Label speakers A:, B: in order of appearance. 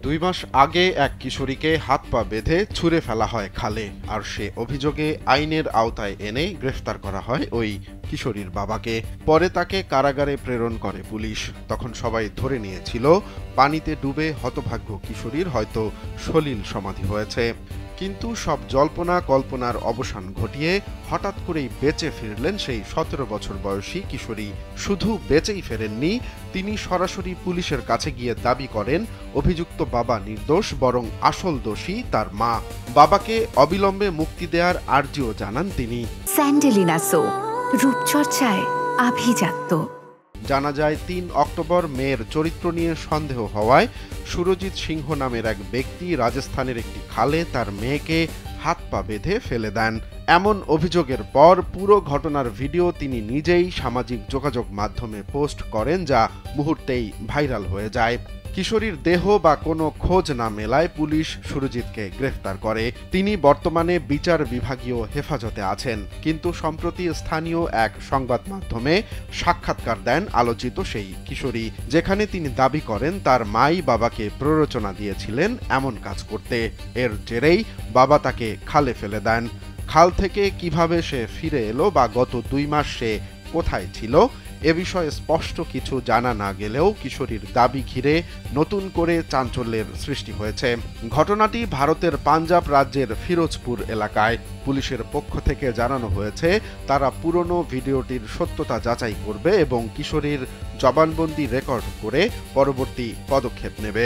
A: 2 মাস আগে এক কিশোরীকে হাত পা বেঁধে ছুঁড়ে ফেলা হয় খালে, আর সে অভিযোগে আইনের আওতায় এনে গ্রেফতার করা হয় ওই কিশোরীর বাবাকে। পরে তাকে কারাগারে প্রেরণ করে পুলিশ। তখন সবাই ধরে নিয়েছিল পানিতে ডুবে হতভাগ্য কিশোরীর হয়তো সলিল সমাধি হয়েছে। কিন্তু সব জল্পনা কল্পনার অবসান ঘটিয়ে হঠাৎ করেই বেঁচে ফিরলেন সেই 17 বছর বয়সী কিশোরী। শুধু বেঁচেই ফেরেননি, তিনি সরাসরি পুলিশের কাছে গিয়ে দাবি করেন অভিযুক্ত বাবা নির্দোষ, বরং আসল দোষী তার মা। বাবাকে অবিলম্বে মুক্তি দেওয়ার আর্জিও জানান তিনি।
B: স্যান্ডেলিনা সো, রূপচর্চায় আভিজাত্য।
A: জানা যায় 3 অক্টোবর মেয়ের চরিত্র নিয়ে সন্দেহ হওয়ায় সুরজিৎ সিংহ নামের এক ব্যক্তি রাজস্থানের একটি খালে তার মেয়েকে হাত পা বেঁধে ফেলে দেন। এমন অভিযোগের পর পুরো ঘটনার ভিডিও তিনি নিজেই সামাজিক যোগাযোগ মাধ্যমে পোস্ট করেন, যা মুহূর্তেই ভাইরাল হয়ে যায়। কিশোরীর দেহ বা কোনো খোঁজ না মেলায় পুলিশ সুরজিৎকে গ্রেফতার করে। তিনি বর্তমানে বিচার বিভাগীয় হেফাজতে আছেন। কিন্তু সম্প্রতি স্থানীয় এক সংবাদ মাধ্যমে সাক্ষাৎকার দেন আলোচিত সেই কিশোরী, যেখানে তিনি দাবি করেন তার মাই বাবাকে প্ররোচনা দিয়েছিলেন এমন কাজ করতে। এর জেরেই বাবা তাকে খালে ফেলে দেন। খাল থেকে কিভাবে সে ফিরে এলো বা গত 2 মাস সে কোথায় ছিল, এ বিষয়ে স্পষ্ট কিছু জানা না গেলেও কিশোরীর দাবি ঘিরে নতুন করে চাঞ্চল্যের সৃষ্টি হয়েছে। ঘটনাটি ভারতের পাঞ্জাব রাজ্যের ফিরোজপুর এলাকায়। পুলিশের পক্ষ থেকে জানানো হয়েছে তারা পুরনো ভিডিওটির সত্যতা যাচাই করবে এবং কিশোরীর জবানবন্দি রেকর্ড করে পরবর্তী পদক্ষেপ নেবে।